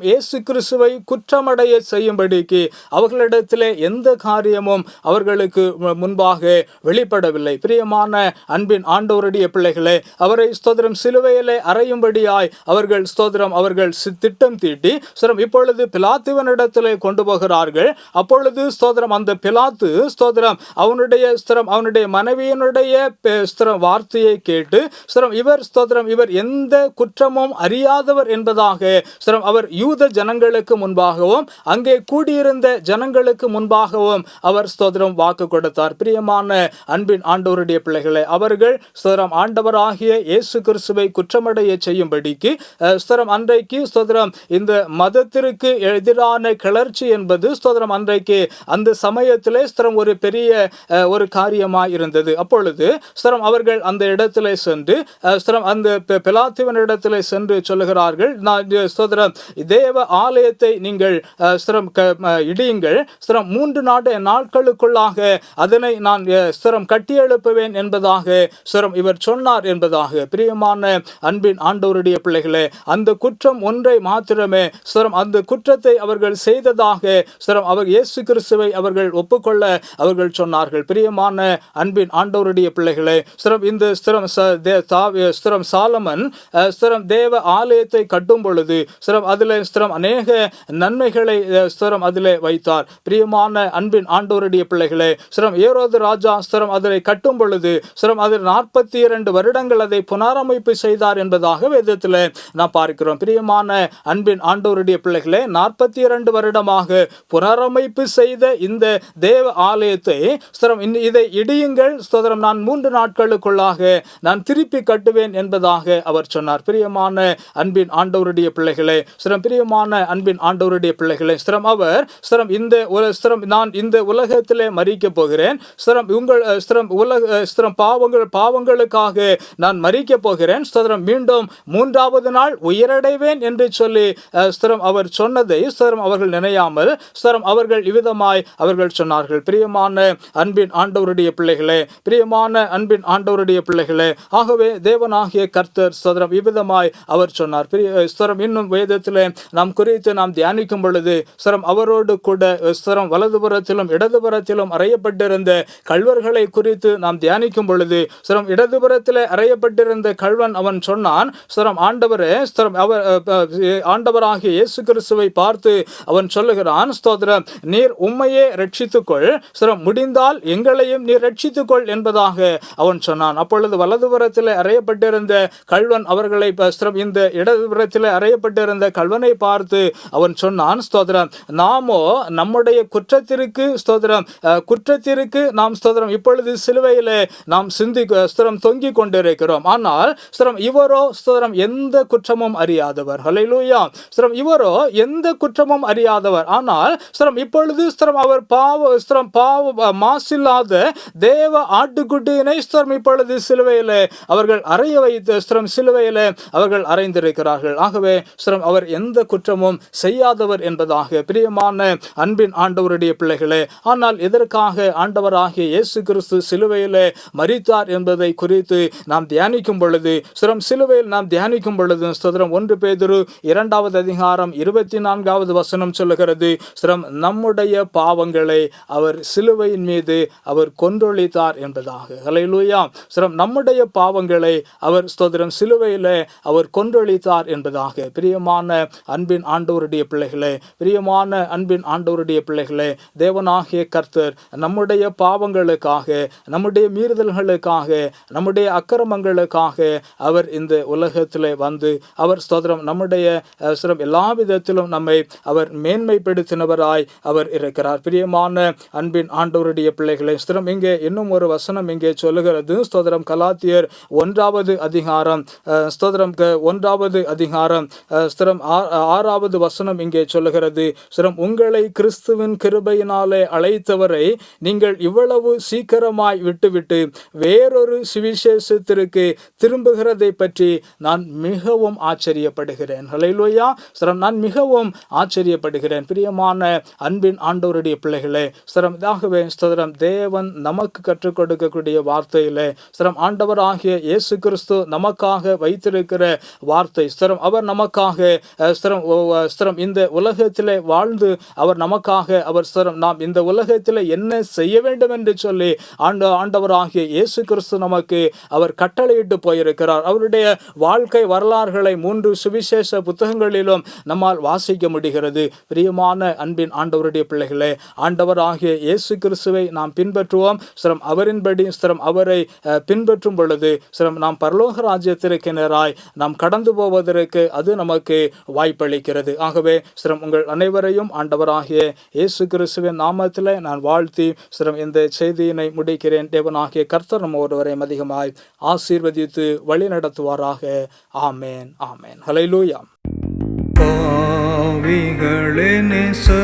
இயேசு கிறிஸ்துவை குற்றமடைய செய்யும்படிக்கு அவர்களிடத்திலே எந்த காரியமும் அவர்களுக்கு முன்பாக வெளிப்படவில்லை. பிரியமான அன்பின் ஆண்டவருடைய பிள்ளைகளே, அவரை சிலுவையிலே அறையும்படியாய் அவர்கள் அவர்கள் திட்டம் தீட்டி இப்பொழுது பிலாத்துவனிடத்திலே கொண்டு போகிறார்கள். அப்பொழுது அந்த பிலாத்து அவனுடைய மனைவியினுடைய வார்த்தையை கேட்டு இவர் எந்த குற்றமும் அறியாதவர் என்பதாக அவர் யூத ஜனங்களுக்கு முன்பாகவும் அங்கே கூடியிருந்த ஜனங்களுக்கு முன்பாகவும் அவர் வாக்கு கொடுத்தார். பிரியமான அன்பின் ஆண்டவருடைய பிள்ளைகளை, அவர்கள் ஆண்டவராகிய இயேசு கிறிஸ்துவை குற்றமடைய செய்யும்படிக்கு அன்றைக்கு இந்த மதத்திற்கு எதிரான கிளர்ச்சி என்பது அன்றைக்கு அந்த சமயத்திலே ஒரு பெரிய ஒரு காரியமாய் இருந்தது. அப்பொழுது அவர்கள் அந்த இடத்திலே சென்று அந்த பிலாத்துவின் இடத்திலே சென்று சொல்லுகிறார்கள், தேவ ஆலயத்தை நீங்கள் இடியுங்கள், 3 நாட்களுக்குள்ளாக அதனை நான் கட்டியெழுப்புவேன் என்பதாக இவர் சொன்னார் என்பதாக. பிரியமான அன்பின் ஆண்டவருடைய பிள்ளைகளே, அந்த குற்றம் ஒன்றை மாத்திரமே அந்த குற்றத்தை அவர்கள் செய்ததாக அவர் இயேசு கிறிஸ்துவை அவர்கள் ஒப்புக்கொள்ள அவர்கள் சொன்னார்கள். இருக்கிறார்கள். பிரியமான அன்பின் ஆண்டவருடைய பிள்ளைகளே, இந்த சாலமன் தேவ ஆலயத்தை கட்டும் பொழுது அதில் அநேக நன்மைகளை அதில் வைத்தார். பிரியமான அன்பின் ஆண்டவருடைய பிள்ளைகளே, ஏரோது ராஜா அதில் கட்டும் பொழுது அதில் 42 வருடங்கள் அதை புனரமைப்பு செய்தார் என்பதாக வேதத்தில் நாம் பார்க்கிறோம். பிரியமான அன்பின் ஆண்டவருடைய பிள்ளைகளே, 42 வருடமாக புனரமைப்பு செய்த இந்த தேவ ஆலயத்தை இதை இடியுங்கள், நான் 3 நாட்களுக்குள்ளாக நான் திருப்பி கட்டுவேன் என்பதாக அவர் சொன்னார். பிரியமான அன்பின் ஆண்டவருடைய பிள்ளைகளே, பிரியமான அன்பின் ஆண்டவருடைய பிள்ளைகளே, அவர் நான் இந்த உலகத்திலே மரிக்க போகிறேன், உங்கள் பாவங்களுக்காக நான் மரிக்க போகிறேன், மீண்டும் 3வது நாள் உயிரடைவேன் என்று சொல்லி அவர் சொன்னதை அவர்கள் நினையாமல் அவர்கள் இவ்விதமாய் அவர்கள் சொன்னார்கள். பிரியமான அன்பின் ஆண்டவருடைய பிள்ளைகளே, பிரியமான அன்பின் ஆண்டவருடைய பிள்ளைகளே, ஆகவே தேவனாகிய கர்த்தர் இவ்விதமாய் அவர் சொன்னார். இன்னும் வேதத்திலே நாம் குறித்து நாம் தியானிக்கும் பொழுது அவரோடு கூட வலதுபுறத்திலும் இடதுபுறத்திலும் அறையப்பட்டிருந்த கள்வர்களை குறித்து நாம் தியானிக்கும் பொழுது இடதுபுறத்திலே அறையப்பட்டிருந்த கள்வன் அவன் சொன்னான், ஆண்டவரே, ஆண்டவராகிய இயேசு கிறிஸ்துவை பார்த்து அவன் சொல்லுகிறான், ஸ்தோத்திரம், நீர் உம்மையே ரட்சித்துக்கொள், முடிந்தால் எங்களையும் நீர் ரட்சித்துக்கொள் என்பதாக அவன் சொன்னான். அப்பொழுது வலதுபுறத்தில் அறையப்பட்டிருந்த கள்வன் அவர்களை இந்த இடதுபுறத்தில் அறையப்பட்டிருந்த கள்வனை பார்த்து அவன் சொன்னான், ஸ்தோத்திரம், நாமோ நம்முடைய குற்றத்திற்கு நாம் இப்பொழுது சிலுவையிலே நாம் தொங்கிக் கொண்டிருக்கிறோம். ஆனால் இவரோ எந்த குற்றமும் அறியாதவர். ஹல்லேலூயா. இவரோ எந்த குற்றமும் அறியாதவர். ஆனால் இப்பொழுது அவர் மாசில்லாத தேவ ஆட்டுக்குட்டியினை இப்பொழுது சிலுவையிலே அவர்கள் அறைய வைத்து சிலுவையிலே அவர்கள் அறைந்திருக்கிறார்கள். ஆகவே அவர் எந்த குற்றமும் செய்யாதவர் என்பதாக பிரியமான அன்பின் ஆண்டவருடைய பிள்ளைகளே, ஆனால் எதற்காக ஆண்டவராகிய இயேசு கிறிஸ்து சிலுவையிலே மரித்தார் என்பதை குறித்து நாம் தியானிக்கும் பொழுது சிலுவையில் நாம் தியானிக்கும் பொழுது 1 பேதுரு 2வது அதிகாரம் 24வது வசனம் சொல்லுகிறது, நம்முடைய பாவங்களை அவர் சிலுவையின் மீது அவர் கொன்றொழித்தார் என்பதாக. ஹல்லேலூயா. நம்முடைய பாவங்களை அவர் சிலுவையிலே அவர் கொன்றொழித்தார் என்பதாக. பிரியமான அன்பின் ஆண்டவருடைய பிள்ளைகளே, பிரியமான அன்பின் ஆண்டவருடைய பிள்ளைகளே, தேவனாகிய கர்த்தர் நம்முடைய பாவங்களுக்காக, நம்முடைய மீறுதல்களுக்காக, நம்முடைய அக்கிரமங்களுக்காக அவர் இந்த உலகத்திலே வந்து அவர் நம்முடைய எல்லா விதத்திலும் நம்மை அவர் மேன்மைப்படுத்தினவராய் அவர் இருக்கிறார். பிரியமான அன்பின் ஆண்டவருடைய பிள்ளைகளை, இங்கே இன்னும் ஒரு வசனம் இங்கே சொல்லுகிறது. கலாத்தியர் 1வது அதிகாரம் 1வது அதிகாரம் 6வது வசனம் இங்கே சொல்லுகிறது, உங்களை கிறிஸ்துவின் கிருபையினாலே அழைத்தவரை நீங்கள் இவ்வளவு சீக்கிரமாய் விட்டுவிட்டு வேறொரு சுவிசேஷத்திற்கு திரும்புகிறதை பற்றி நான் மிகவும் ஆச்சரியப்படுகிறேன். ஹல்லேலூயா. நான் மிகவும் ஆச்சரியப்படுகிறேன். பிரியமான அன்பின் ஆண்டவருடைய பிள்ளைகளே, இதாகவே தேவன் நமக்கு கற்றுக் கொடுக்கக்கூடிய வார்த்தையிலே ஆண்டவராகிய இயேசு கிறிஸ்து நமக்காக வைத்திருக்கிற வார்த்தை, அவர் நமக்காக இந்த உலகத்திலே வாழ்ந்து அவர் நமக்காக அவர் நாம் இந்த உலகத்திலே என்ன செய்ய வேண்டும் என்று சொல்லி ஆண்டவராகிய இயேசு கிறிஸ்து நமக்கு அவர் கட்டளையிட்டு போயிருக்கிறார். அவருடைய வாழ்க்கை வரலாறுகளை 3 சுவிசேஷ புத்தகங்களிலும் நம்மால் வாசிக்க முடிகிறது. பிரியமான அன்பின் ஆண்டவருடைய பிள்ளைகளே, ஆண்டவராகிய இயேசு கிறிஸ்துவை நாம் பின்பற்றுவோம். அவரின்படி அவரை பின்பற்றும் பொழுது நாம் பரலோக ராஜ்யத்திற்கு நேராய் நாம் கடந்து போவதற்கு அது நமக்கு வாய்ப்பளிக்கிறது. ஆகவே உங்கள் அனைவரையும் ஆண்டவராகிய இயேசு கிறிஸ்துவின் நாமத்திலே நான் வாழ்த்தி இந்த செய்தியினை முடிக்கிறேன். தேவனாகிய கர்த்தர் நம்ம ஒருவரை அதிகமாய் ஆசீர்வதித்து வழி நடத்துவாராக. ஆமேன், ஆமேன். ஹல்லேலூயா. பாவிகளே நேசமீட்பர்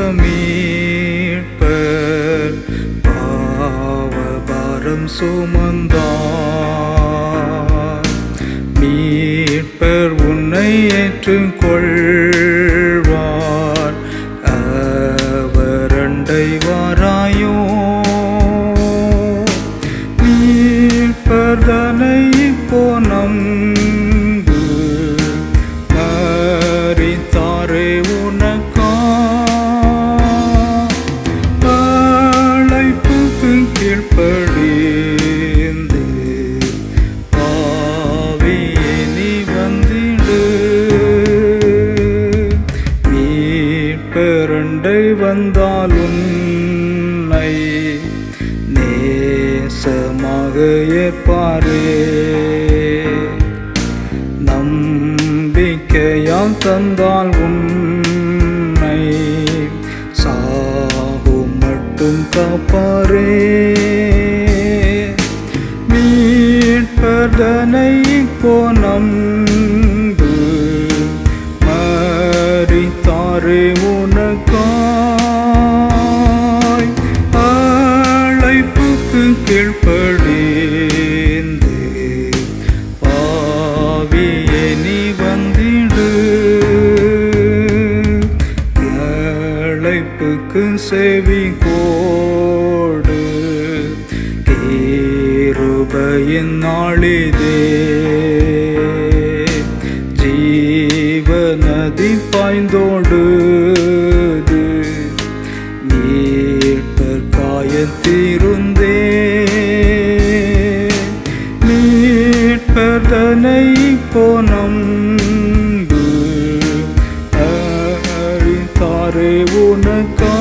பாவபாரம் சுமந்தார், மீட்பர் உன்னை ஏற்றுக்கொள்வார், அவர் அண்டை வாராயோ, மீட்பர் தனை இப்போ நம்பு, மரித்தாரே உனக்கா, அழைப்புக்கு கீழ்ப்ப வந்தால் உன்னை நேசமாக ஏற்பாரே. நம்பிக்கையால் தந்தால் உன்னை சாகும் மட்டும் காப்பாரே. மீட்பதனை இப்போ நம்பு, மரித்தாரே உனக்காய். அழைப்புக்கு கீழ்ப்படிந்து பாவியே நீ வந்திடு. அழைப்புக்கு செவி கோடு, கிருபையின் நாளிதே. ஜீவநதி பாய்ந்தோடுது, மீட்பர் காயத்திருந்தே. மீட்பதனை இப்போ நம்பு, அழித்தாரே உனக்காய்.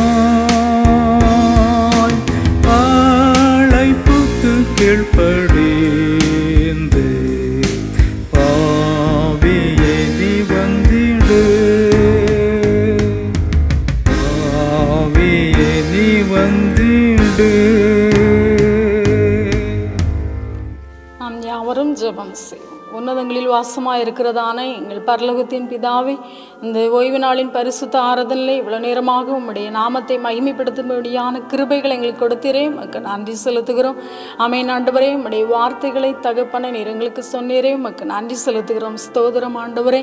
அழைப்புக்கு கீழ்ப்படிந்து பாவியே நீ வந்திடு. பாவியே நீ வந்திடு. நாம் யாவரும் ஜெபம் செய்வோம். உன்னதங்களில் வாசமாக இருக்கிறதான எங்கள் பரலோகத்தின் பிதாவே, இந்த ஓய்வு நாளின் பரிசுத்த ஆராதனையிலே இவ்வளோ நேரமாக உம்முடைய நாமத்தை மகிமைப்படுத்தும்படியான கிருபைகள் எங்களுக்கு கொடுத்தீரே, உமக்கு நன்றி செலுத்துகிறோம். ஆமென் ஆண்டவரே, உம்முடைய வார்த்தைகளை தகப்பனை நீர் எங்களுக்கு சொன்னீரே, உமக்கு நன்றி செலுத்துகிறோம். ஸ்தோத்திரம் ஆண்டவரே.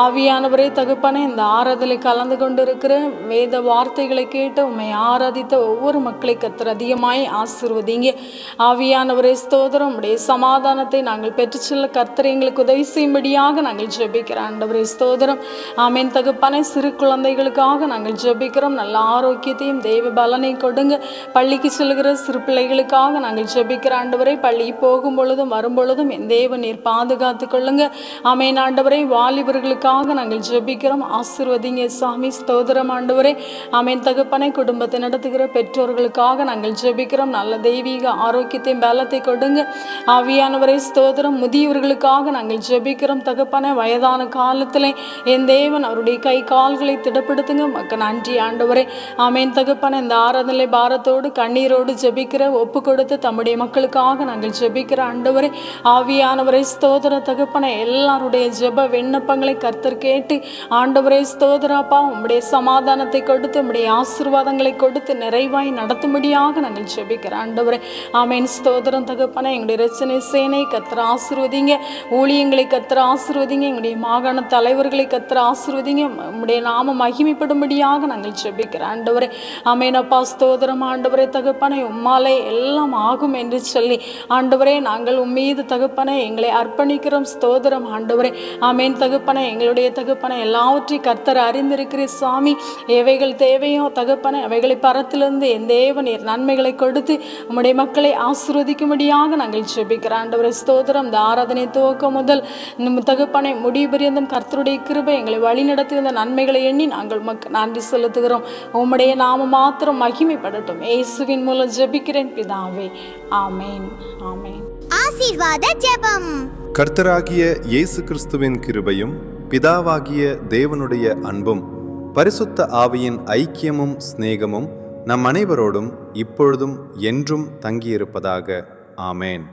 ஆவியானவரே தகப்பனை, இந்த ஆராதனை கலந்து கொண்டு இருக்கிற வேத வார்த்தைகளை கேட்டு உம்மை ஆராதித்த ஒவ்வொரு மக்களை கர்த்தர் அதிகமாய் ஆசீர்வதிங்க. ஆவியானவரே ஸ்தோத்திரம். உம்முடைய சமாதானத்தை நாங்கள் பெற்று செல்ல கர்த்தர் எங்களுக்கு உதவி செய்யும்படியாக நாங்கள் ஜெபிக்கிறோம். ஆண்டவரே ஸ்தோத்திரம். ஆமென் தகப்பனை. சிறு குழந்தைகளுக்காக நாங்கள் ஜெபிக்கிறோம். நல்ல ஆரோக்கியத்தையும் தெய்வ பலனை கொடுங்க. பள்ளிக்கு செல்கிற சிறு பிள்ளைகளுக்காக நாங்கள் ஜெபிக்கிறோம். ஆண்டவரே, பள்ளி போகும் பொழுதும் வரும் பொழுதும் என் தேவ நீர் பாதுகாத்து கொள்ளுங்க. ஆமென் ஆண்டவரே. வாலிபர்களுக்காக நாங்கள் ஜெபிக்கிறோம். ஆசீர்வதிங்க சாமி. ஸ்தோத்திரம் ஆண்டவரே. ஆமென் தகப்பனை. குடும்பத்தை நடத்துகிற பெற்றோர்களுக்காக நாங்கள் ஜெபிக்கிறோம். நல்ல தெய்வீக ஆரோக்கியத்தையும் பலத்தை கொடுங்க. ஆவியானவரே ஸ்தோத்திரம். முதியவர்களுக்காக நாங்கள் ஜெபிக்கிறோம் தகப்பனை. வயதான காலத்திலே என் தேவன் அவருடைய கை கால்களை திடப்படுத்துங்க. மக்கள் நன்றி ஆண்டவரே. ஆமென் தகப்பனை. இந்த ஆராதனை பாரத்தோடு கண்ணீரோடு ஜெபிக்கிற ஒப்பு கொடுத்து தம்முடைய மக்களுக்காக நாங்கள் ஜெபிக்கிற ஆண்டவரே. ஆவியானவரை ஸ்தோத்திர தகப்பனை. எல்லாருடைய ஜெப விண்ணப்பங்களை கர்த்தர் கேட்டு ஆண்டவரே ஸ்தோத்திரப்பா, உம்முடைய சமாதானத்தை கொடுத்து உம்முடைய ஆசீர்வாதங்களை கொடுத்து நிறைவாய் நடத்தும்படியாக நாங்கள் ஜெபிக்கிற ஆண்டவரே. ஆமென் ஸ்தோத்திரம் தகப்பனை. எங்களுடைய இரட்சணை சேனை கர்த்தர் ஆசீர்வதிங்க. ஊழியங்களை கர்த்தர் ஆசீர்வதிங்க. எங்களுடைய மாகாண தலைவர்களை கர்த்தர் ஆசீர்வதிங்க. உம்முடைய நாம மகிமைப்படும்படியாக நாங்கள் ஜெபிக்கிறோம் ஆண்டவரே. ஆமென் அப்பா ஸ்தோத்திரம் ஆண்டவரே தகப்பனை. உம்மாலே எல்லாம் ஆகும் என்று சொல்லி ஆண்டவரே நாங்கள் உம்மீது தகப்பனை எங்களை அர்ப்பணிக்கிறோம். ஸ்தோத்திரம் ஆண்டவரே. ஆமென் தகப்பனை. எங்களுடைய தகப்பனை எல்லாவற்றையும் கர்த்தர் அறிந்திருக்கிற சுவாமி. எவைகள் தேவையோ தகப்பனை அவைகளை பரத்திலிருந்து என் தேவன் நன்மைகளை கொடுத்து உம்முடைய மக்களை ஆசீர்வதிக்கும்படியாக நாங்கள் ஜெபிக்கிறோம் ஆண்டவரே. ஸ்தோத்திரம். இந்த ஆராதனை துவக்கம் முதல் தகப்பனை முடிவு பரியந்தம் கர்த்தருடைய கிருபை எங்களை வழி நடத்தியிருந்த நன்மைகளை எண்ணி நாங்கள் நன்றி செலுத்துகிறோம். உம்முடைய நாம மாத்திரம் மகிமைப்படட்டும். இயேசுவின் மூலம் ஜெபிக்கிறேன் பிதாவே. ஆமென். ஆமென். ஆசீர்வாத ஜெபம். கர்த்தராகிய இயேசு கிறிஸ்துவின் கிருபையும் பிதாவாகிய தேவனுடைய அன்பும் பரிசுத்த ஆவியின் ஐக்கியமும் சிநேகமும் நம் அனைவரோடும் இப்பொழுதும் என்றும் தங்கியிருப்பதாக. ஆமேன்.